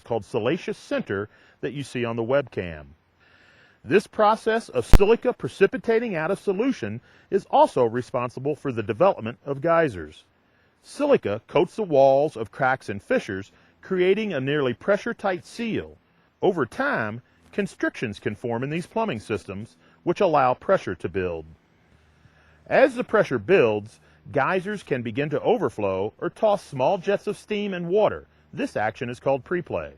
called siliceous center that you see on the webcam. This process of silica precipitating out of solution is also responsible for the development of geysers. Silica coats the walls of cracks and fissures, creating a nearly pressure-tight seal. Over time, constrictions can form in these plumbing systems, which allow pressure to build. As the pressure builds, geysers can begin to overflow or toss small jets of steam and water. This action is called preplay.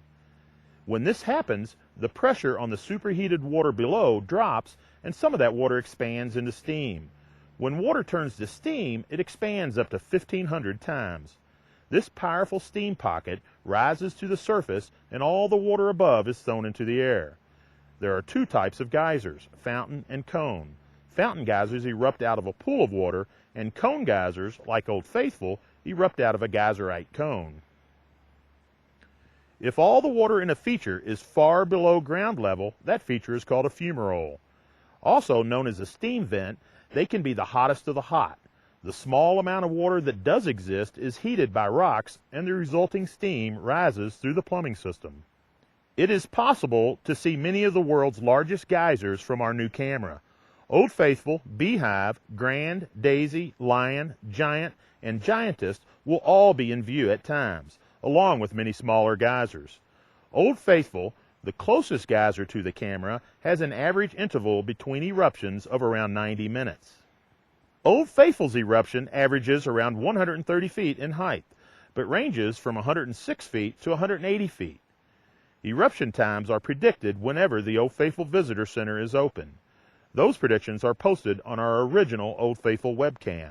When this happens, the pressure on the superheated water below drops and some of that water expands into steam. When water turns to steam, it expands up to 1,500 times. This powerful steam pocket rises to the surface and all the water above is thrown into the air. There are two types of geysers, fountain and cone. Fountain geysers erupt out of a pool of water, and cone geysers, like Old Faithful, erupt out of a geyserite cone. If all the water in a feature is far below ground level, that feature is called a fumarole. Also known as a steam vent, they can be the hottest of the hot. The small amount of water that does exist is heated by rocks, and the resulting steam rises through the plumbing system. It is possible to see many of the world's largest geysers from our new camera. Old Faithful, Beehive, Grand, Daisy, Lion, Giant, and Giantess will all be in view at times, along with many smaller geysers. Old Faithful, the closest geyser to the camera, has an average interval between eruptions of around 90 minutes. Old Faithful's eruption averages around 130 feet in height, but ranges from 106 feet to 180 feet. Eruption times are predicted whenever the Old Faithful Visitor Center is open. Those predictions are posted on our original Old Faithful webcam.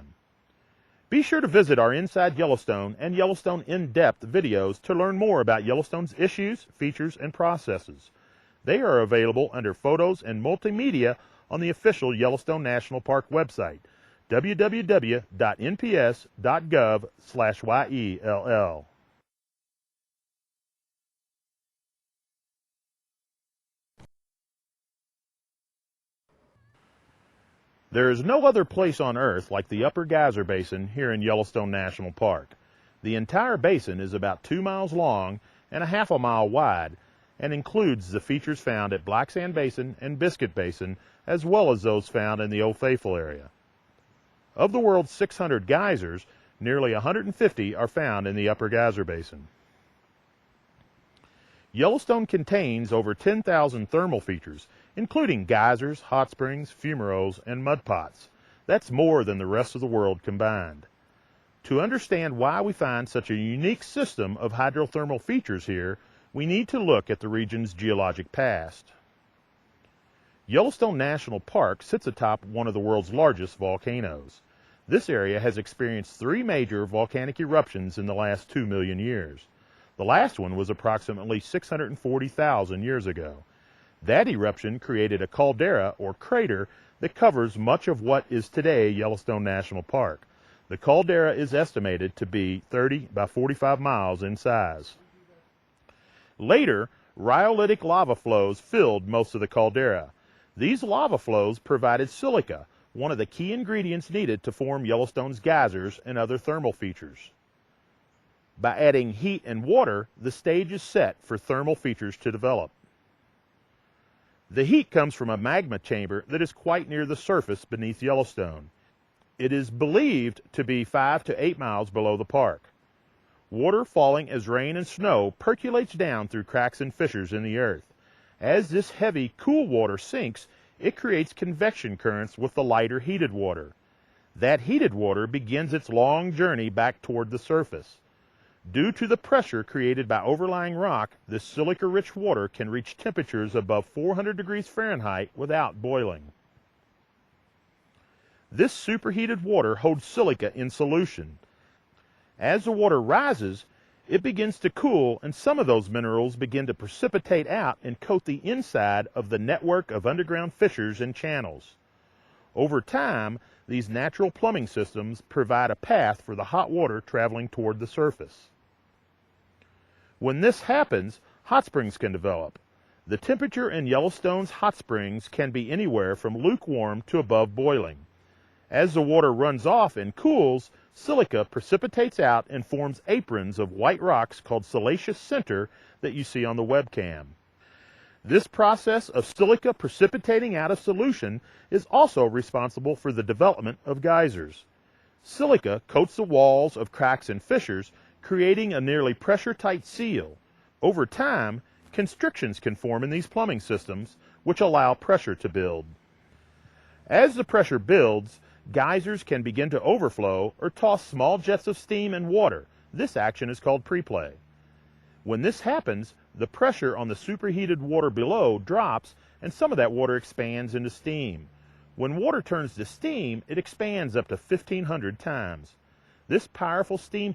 Be sure to visit our Inside Yellowstone and Yellowstone In-Depth videos to learn more about Yellowstone's issues, features, and processes. They are available under Photos and Multimedia on the official Yellowstone National Park website, www.nps.gov/YELL. There is no other place on Earth like the Upper Geyser Basin here in Yellowstone National Park. The entire basin is about 2 miles long and a half a mile wide, and includes the features found at Black Sand Basin and Biscuit Basin, as well as those found in the Old Faithful area. Of the world's 600 geysers, nearly 150 are found in the Upper Geyser Basin. Yellowstone contains over 10,000 thermal features, including geysers, hot springs, fumaroles, and mud pots. That's more than the rest of the world combined. To understand why we find such a unique system of hydrothermal features here, we need to look at the region's geologic past. Yellowstone National Park sits atop one of the world's largest volcanoes. This area has experienced 3 major volcanic eruptions in the last 2 million years. The last one was approximately 640,000 years ago. That eruption created a caldera or crater that covers much of what is today Yellowstone National Park. The caldera is estimated to be 30 by 45 miles in size. Later, rhyolitic lava flows filled most of the caldera. These lava flows provided silica, one of the key ingredients needed to form Yellowstone's geysers and other thermal features. By adding heat and water, the stage is set for thermal features to develop. The heat comes from a magma chamber that is quite near the surface beneath Yellowstone. It is believed to be 5 to 8 miles below the park. Water falling as rain and snow percolates down through cracks and fissures in the earth. As this heavy, cool water sinks, it creates convection currents with the lighter heated water. That heated water begins its long journey back toward the surface. Due to the pressure created by overlying rock, this silica-rich water can reach temperatures above 400 degrees Fahrenheit without boiling. This superheated water holds silica in solution. As the water rises, it begins to cool, and some of those minerals begin to precipitate out and coat the inside of the network of underground fissures and channels. Over time, these natural plumbing systems provide a path for the hot water traveling toward the surface. When this happens, hot springs can develop. The temperature in Yellowstone's hot springs can be anywhere from lukewarm to above boiling. As the water runs off and cools, Silica precipitates out and forms aprons of white rocks called siliceous center that you see on the webcam. This process of silica precipitating out of solution is also responsible for the development of geysers. Silica coats the walls of cracks and fissures, creating a nearly pressure-tight seal. Over time, constrictions can form in these plumbing systems, which allow pressure to build. As the pressure builds, geysers can begin to overflow or toss small jets of steam and water. This action is called preplay. When this happens, the pressure on the superheated water below drops and some of that water expands into steam. When water turns to steam, it expands up to 1,500 times. This powerful steam